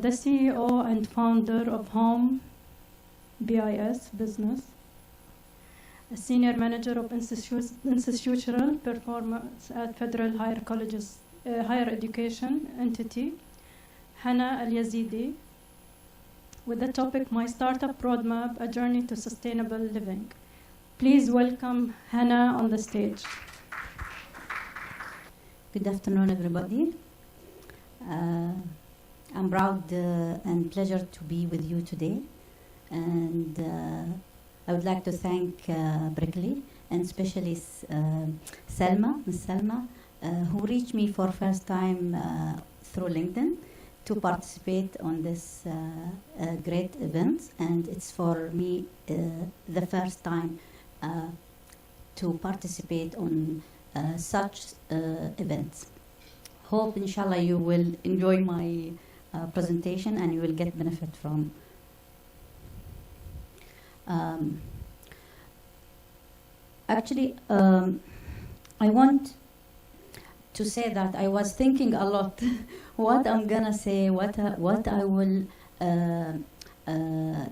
the CEO and founder of Home BIS Business, a senior manager of institutional performance at Federal Higher Colleges, Higher Education Entity, Hana Al Yazeedi, with the topic My Startup Roadmap, A Journey to Sustainable Living. Please welcome Hana on the stage. Good afternoon, everybody. I'm proud and pleasure to be with you today. And I would like to thank Berkeley and especially Salma, Miss Salma, who reached me for first time through LinkedIn to participate on this great event. And it's for me the first time to participate on such events. Hope, inshallah, you will enjoy my presentation and you will get benefit from. Actually, I want to say that I was thinking a lot what I'm gonna say, what I will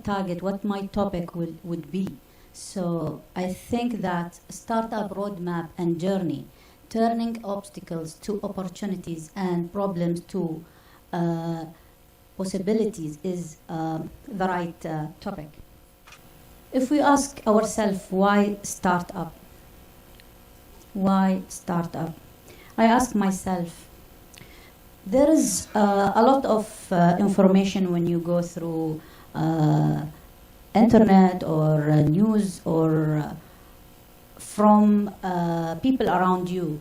target, what my topic would be. So I think that startup roadmap and journey, turning obstacles to opportunities and problems to possibilities is the right topic. If we ask ourselves why startup? Why startup? I ask myself, there is a lot of information when you go through internet or news or from people around you.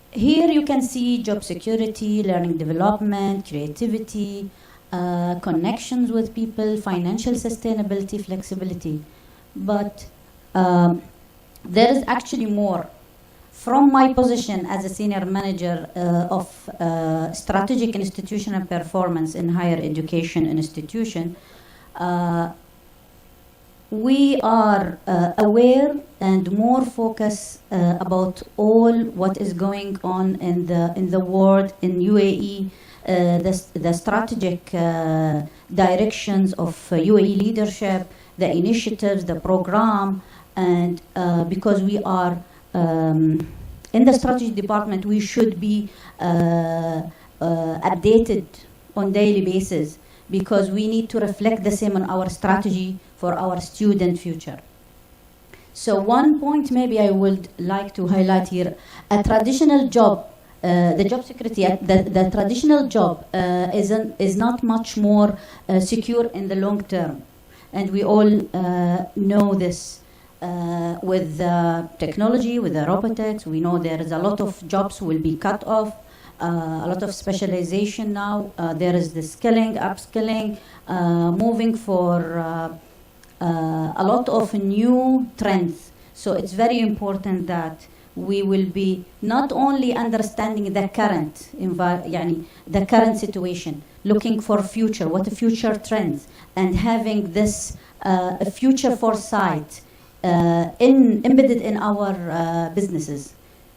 Here you can see job security, learning development, creativity, connections with people, financial sustainability, flexibility. But there is actually more. From my position as a senior manager of strategic institutional performance in higher education institution, we are aware and more focused about all what is going on in the world in UAE, the strategic directions of UAE leadership, the initiatives, the program, and because we are in the strategy department, we should be updated on daily basis because we need to reflect the same on our strategy for our student future. So one point maybe I would like to highlight here, a traditional job, the job security, the traditional job is not much more secure in the long term. And we all know this. With technology, with the robotics, we know there is a lot of jobs will be cut off, a lot of specialization now. There is the skilling, upskilling, moving for a lot of new trends. So it's very important that we will be not only understanding the current the current situation, looking for future, what the future trends, and having this future foresight embedded in our businesses.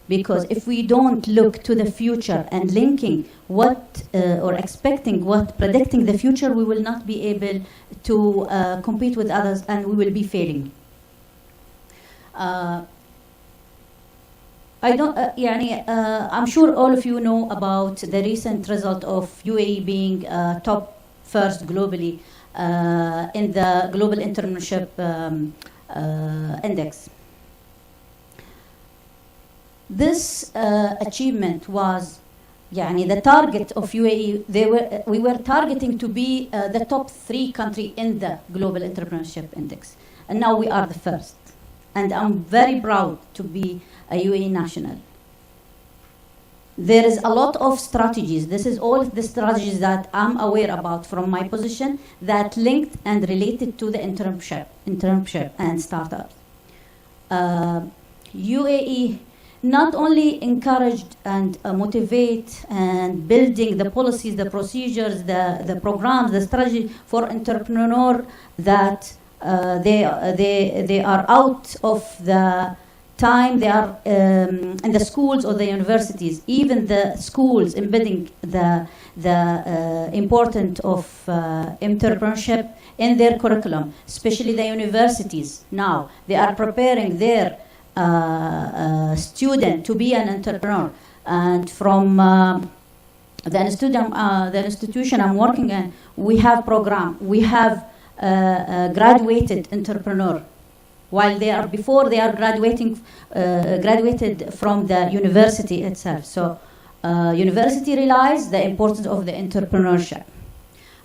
Because if we don't look to the future and linking what or expecting what, predicting the future, we will not be able to compete with others and we will be failing. I'm sure all of you know about the recent result of UAE being top first globally in the Global Entrepreneurship Index. This achievement was the target of UAE. We were targeting to be the top 3 country in the Global Entrepreneurship Index. And now we are the first. And I'm very proud to be a UAE national. There is a lot of strategies. This is all the strategies that I'm aware about from my position that linked and related to the internship and startups. UAE not only encouraged and motivate and building the policies, the procedures, the programs, the strategy for entrepreneur that they are out of the time they are in the schools or the universities, even the schools embedding the importance of entrepreneurship in their curriculum, especially the universities. Now they are preparing their student to be an entrepreneur, and from the institution I'm working in, we have program. We have graduated entrepreneur, while before they are graduated from the university itself. So university realized the importance of the entrepreneurship.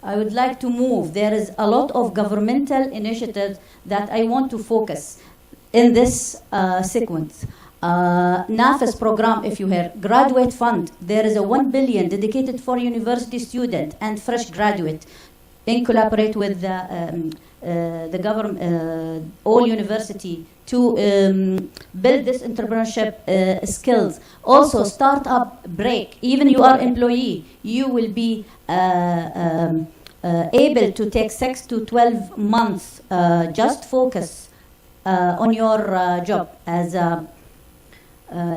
I would like to move. There is a lot of governmental initiatives that I want to focus in this sequence. NAFIS program, if you hear, graduate fund. There is a 1 billion dedicated for university student and fresh graduate, in collaborate with the government, all university, to build this entrepreneurship skills. Also, startup break. Even you are employee, you will be able to take 6 to 12 months just focus on your job as a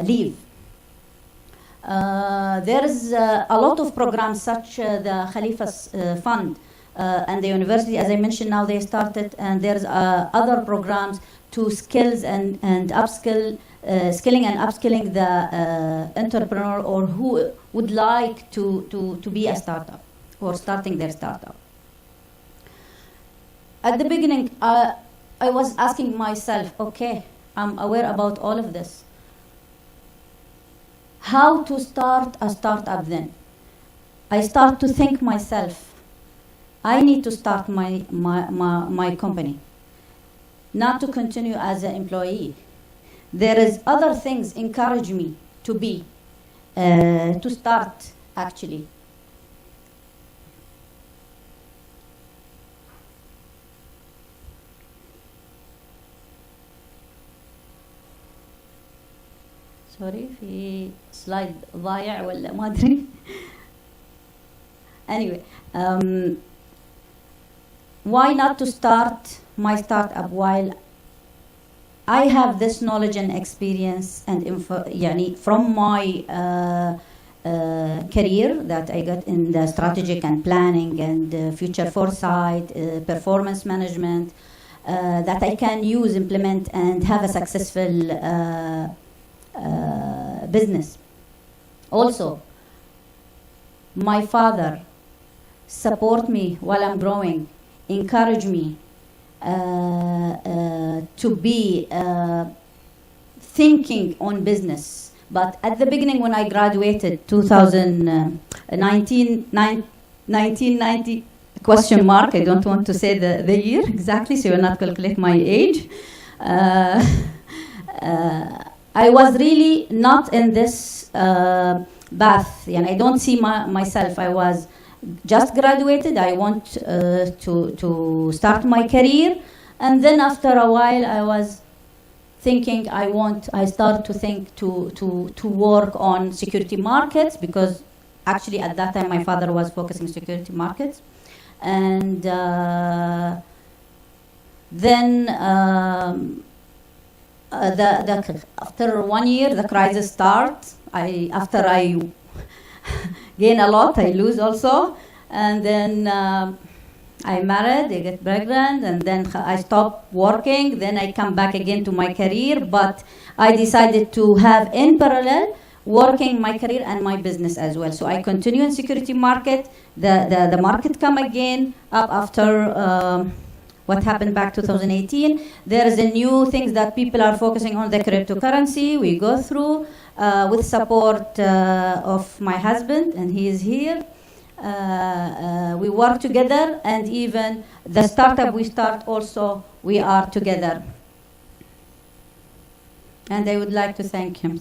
leave. There is a lot of programs such the Khalifa's fund and the university, as I mentioned, now they started, and there's other programs to skills and upskill, skilling and upskilling the entrepreneur or who would like to be a startup or starting their startup. At the beginning, I was asking myself, okay, I'm aware about all of this. How to start a startup then? I start to think myself, I need to start my company, not to continue as an employee. There is other things encourage me to be, to start actually. Sorry, في slide ضايع ولا ما أدري. Anyway, why not to start my startup while I have this knowledge and experience and from my career that I got in the strategic and planning and future foresight, performance management, that I can use, implement, and have a successful business. Also, my father support me while I'm growing, encourage me to be thinking on business. But at the beginning, when I graduated, 1990, question mark, I don't want to say the year exactly, so you'll not calculate my age. I was really not in this path, and I don't see myself. I was just graduated. I want to start my career, and then after a while, I was thinking I start to think to work on security markets, because actually at that time my father was focusing on security markets, and then. After 1 year, the crisis starts. After I gain a lot, I lose also, and then I married, I get pregnant, and then I stop working. Then I come back again to my career, but I decided to have in parallel working my career and my business as well. So I continue in security market. The market come again up after. What happened back 2018? There is a new things that people are focusing on, the cryptocurrency. We go through with support of my husband, and he is here. We work together, and even the startup we start also, we are together. And I would like to thank him.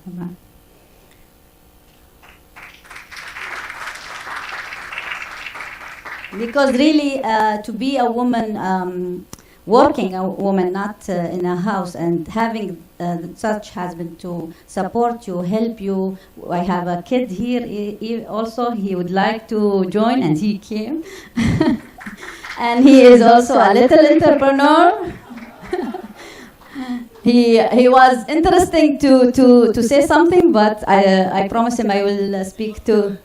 Because really, to be a woman, working a woman, not in a house, and having such husband to support you, help you. I have a kid here also. He would like to join, and he came. And he is also a little entrepreneur. he was interesting to say something, but I promise him I will speak to.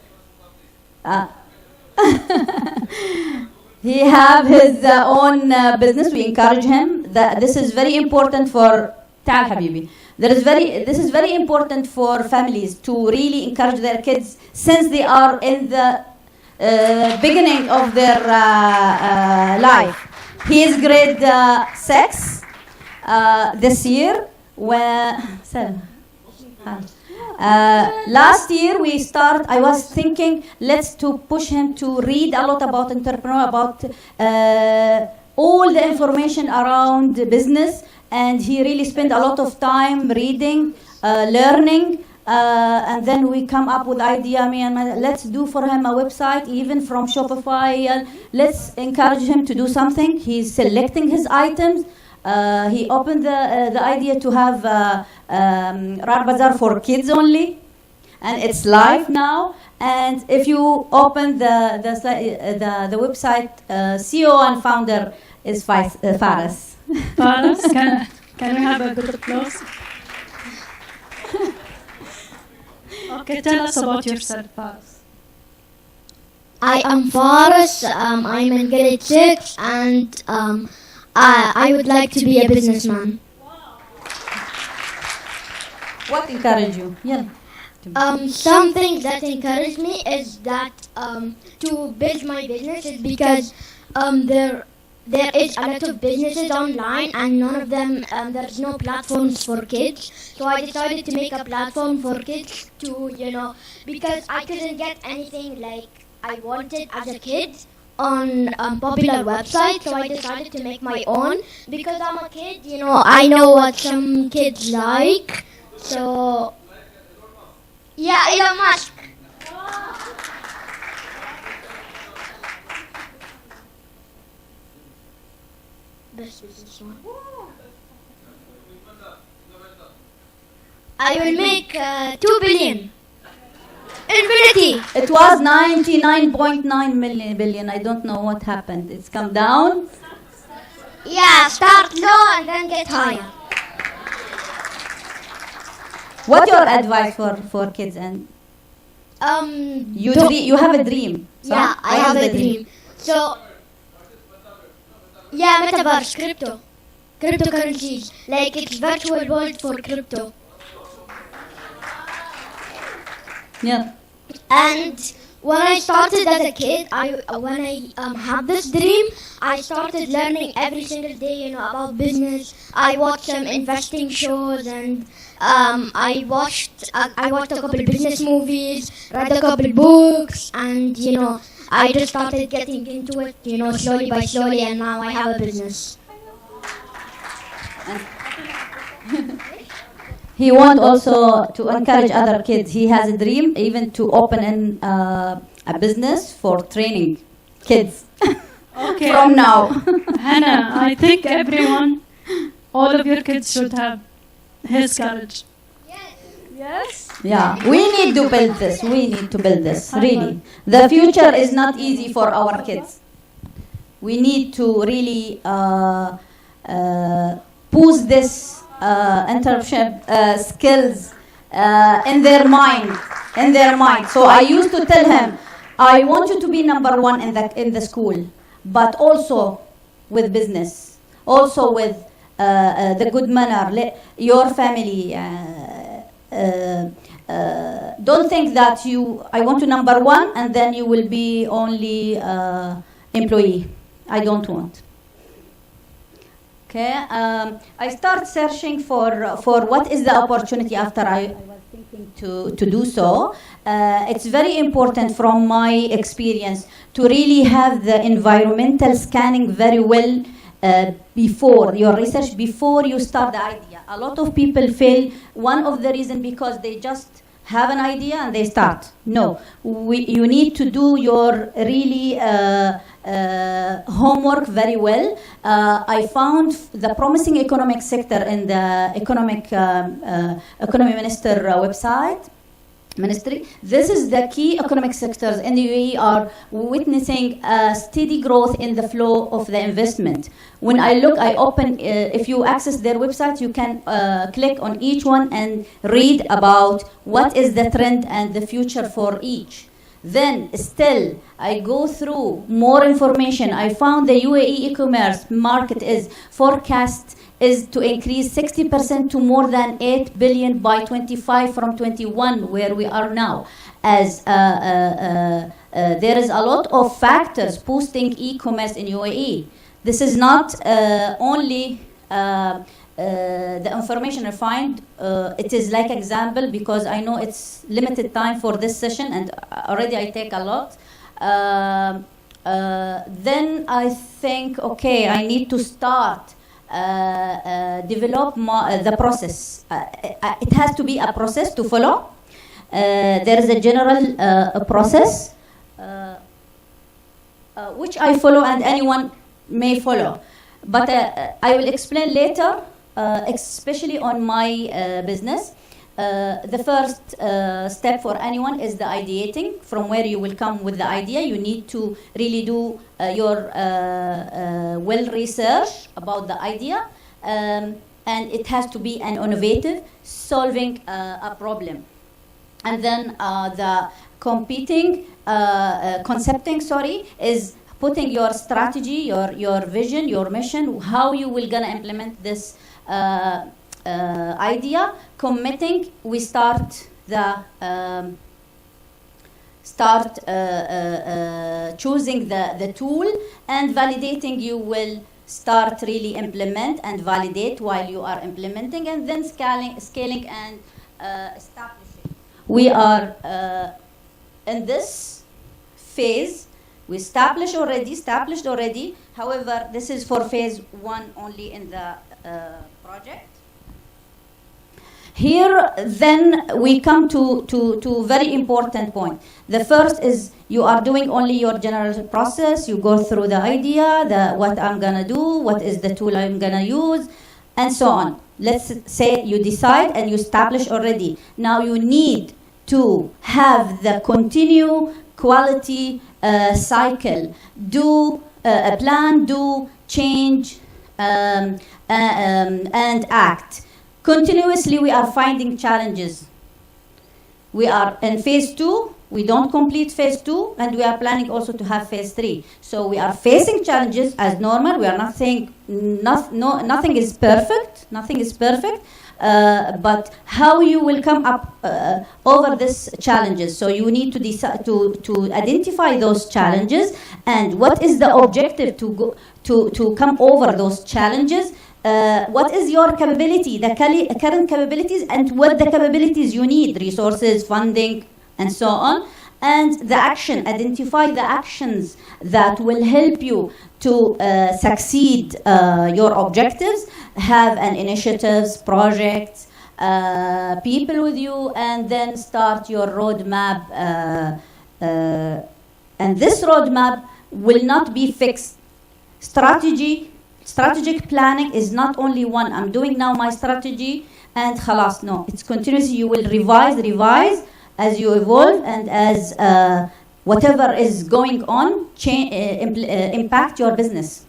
He have his own business. We encourage him. This is very important for تعال حبيبي. This is very important for families to really encourage their kids since they are in the beginning of their life. He is grade 6 this year. Last year I was thinking let's to push him to read a lot about entrepreneur, about all the information around business, and he really spent a lot of time reading, learning, and then we come up with idea, let's do for him a website, even from Shopify. Let's encourage him to do something. He's selecting his items. He opened the idea to have Rar Bazaar for kids only, and it's live now. And if you open the website, CEO and founder is Faris. Faris, can we have a good applause? Okay, tell us about yourself, Faris. I am Faris. I'm in grade 6, and I would like to be a businessman. What encouraged you? Yeah. Something that encouraged me is that to build my business is because there is a lot of businesses online, and none of them there's no platforms for kids. So I decided to make a platform for kids to, because I couldn't get anything like I wanted as a kid on popular websites, so I decided to make my own because I'm a kid. I know what some kids like. So yeah, Elon Musk. This is this one. I will make 2 billion. Infinity. It was 99.9 billion. I don't know what happened. It's come down. Yeah, start low and then get higher. What's your advice for kids? And you have a dream. So yeah, I have a dream. So yeah, metaverse, cryptocurrencies, like it's virtual world for crypto. Yeah. And when I started as a kid, when I had this dream, I started learning every single day, about business. I watched some investing shows, and I watched a couple of business movies, read a couple of books, and I just started getting into it, slowly by slowly, and now I have a business. He wants also to encourage other kids. He has a dream even to open a business for training kids. Okay. From now. Hana, I think all of your kids should have his courage. Yes? Yeah, we need to build this. Really. The future is not easy for our kids. We need to really push this entrepreneurship skills in their mind. So I used to tell him, I want you to be number one in the school, but also with business, also with the good manner. Your family. Don't think that I want to number one and then you will be only employee. I don't want. Okay, I start searching for what is the opportunity after I was thinking to do so. It's very important from my experience to really have the environmental scanning very well before your research, before you start the idea. A lot of people fail. One of the reasons because they just have an idea and they start. No, you need to do your really homework very well. I found the promising economic sector in the economy minister website. Ministry. This is the key economic sectors in the UAE are witnessing a steady growth in the flow of the investment. When I look, I open, if you access their website, you can click on each one and read about what is the trend and the future for each. Then still, I go through more information. I found the UAE e-commerce market is forecast is to increase 60% to more than 8 billion by 25 from 21, where we are now. As there is a lot of factors boosting e-commerce in UAE. This is not only the information I find. It is like example, because I know it's limited time for this session and already I take a lot. Then I think, okay, I need to start develop the process. It has to be a process to follow. There is a general process which I follow and anyone may follow. But I will explain later, especially on my business. The first step for anyone is the ideating. From where you will come with the idea, you need to really do your well research about the idea, and it has to be an innovative, solving a problem. And then the concepting, is putting your strategy, your vision, your mission, how you will gonna implement this idea, committing. We start choosing the tool, and validating. You will start really implement and validate while you are implementing, and then scaling and establishing. We are in this phase. We established already. However, this is for phase 1 only in the project. Here, then we come to very important point. The first is you are doing only your general process. You go through the idea, what I'm gonna do, what is the tool I'm gonna use, and so on. Let's say you decide and you establish already. Now you need to have the continue quality cycle. Do a plan, do change, and act. Continuously, we are finding challenges. We are in phase 2. We don't complete phase 2, and we are planning also to have phase 3. So we are facing challenges as normal. We are not saying nothing is perfect. Nothing is perfect. But how you will come up over these challenges. So you need to decide to identify those challenges, and what is the objective to come over those challenges. What is your capability, the current capabilities, and what the capabilities you need, resources, funding, and so on. And the action, identify the actions that will help you to succeed your objectives. Have an initiatives, projects, people with you, and then start your roadmap. And this roadmap will not be fixed. Strategic planning is not only one. I'm doing now my strategy and khalas. No, it's continuous. You will revise as you evolve, and as whatever is going on impact your business.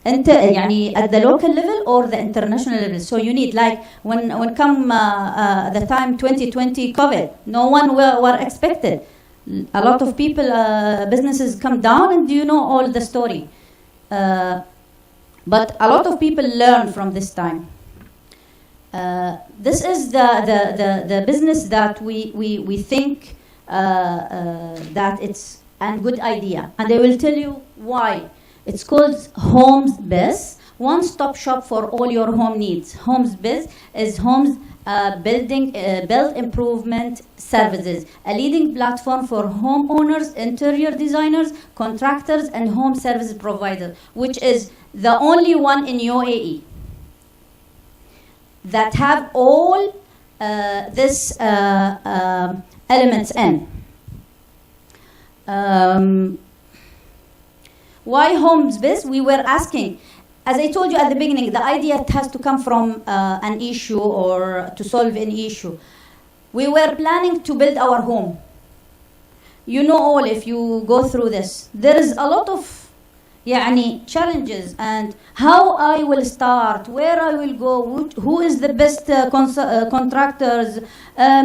At the local level or the international level. So you need, like when come the time 2020 COVID, no one were expected. A lot of people, businesses come down, and you know all the story. But a lot of people learn from this time. This is the business that we think that it's a good idea, and I will tell you why. It's called Homes Biz, one-stop shop for all your home needs. Homes Biz is homes build improvement services, a leading platform for homeowners, interior designers, contractors, and home service providers, which is the only one in UAE that have all this elements in. Why Homes Biz? We were asking, as I told you at the beginning, the idea has to come from an issue or to solve an issue. We were planning to build our home. You know all, if you go through this, there is a lot of challenges, and how I will start, where I will go, who is the best contractors,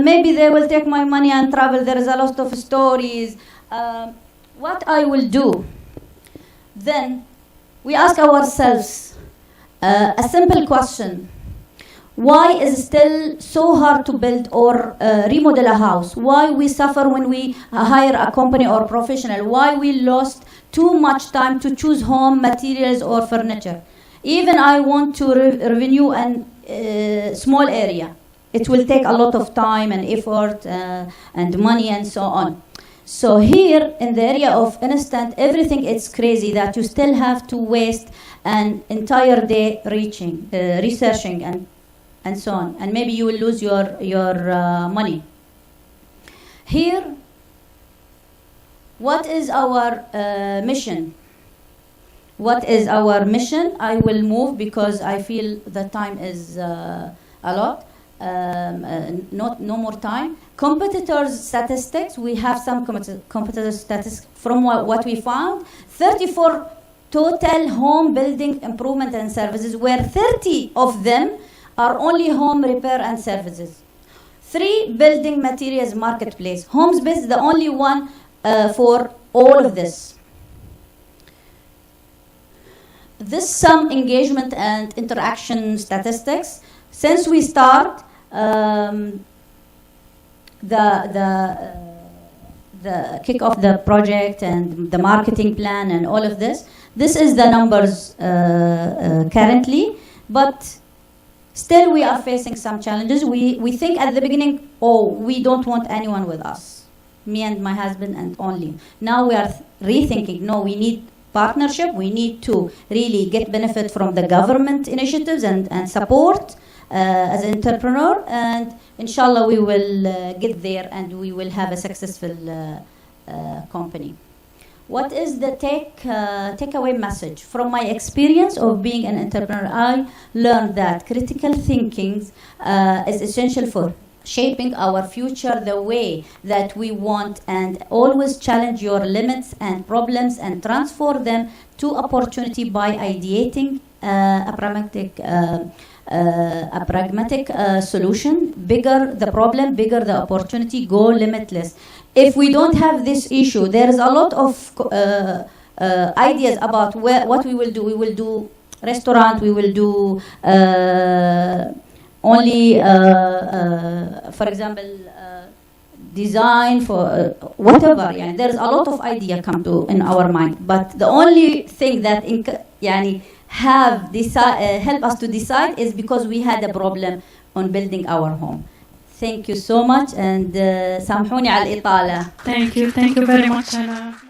maybe they will take my money and travel, there is a lot of stories, what I will do. Then we ask ourselves a simple question: why is it still so hard to build or remodel a house? Why we suffer when we hire a company or professional? Why we lost too much time to choose home materials or furniture? Even I want to revenue a small area. It will take a lot of time and effort and money and so on. So here in the area of instant, everything is crazy that you still have to waste an entire day researching and so on, and maybe you will lose your money. Here, what is our mission? What is our mission? I will move because I feel the time is a lot. No more time. Competitors statistics. We have some competitor statistics from what we found. 34 total home building improvement and services, where 30 of them are only home repair and services. 3 building materials marketplace. HomesBiz is the only one for all of this. This some engagement and interaction statistics. Since we start the kick off the project and the marketing plan and all of this, this is the numbers currently, but still we are facing some challenges. We think at the beginning, we don't want anyone with us, me and my husband and only. Now we are rethinking, no, we need partnership. We need to really get benefit from the government initiatives and support as an entrepreneur, and inshallah we will get there and we will have a successful company. What is the takeaway message? From my experience of being an entrepreneur, I learned that critical thinking is essential for shaping our future the way that we want, and always challenge your limits and problems and transform them to opportunity by ideating a pragmatic solution. Bigger the problem, bigger the opportunity, go limitless. If we don't have this issue, there is a lot of ideas about what we will do. We will do restaurant, we will do only, for example, design for whatever. Yani, there's a lot of idea come to in our mind, but the only thing that help us to decide is because we had a problem on building our home. Thank you so much, and سامحوني على الإطالة. Thank you very much, Hana.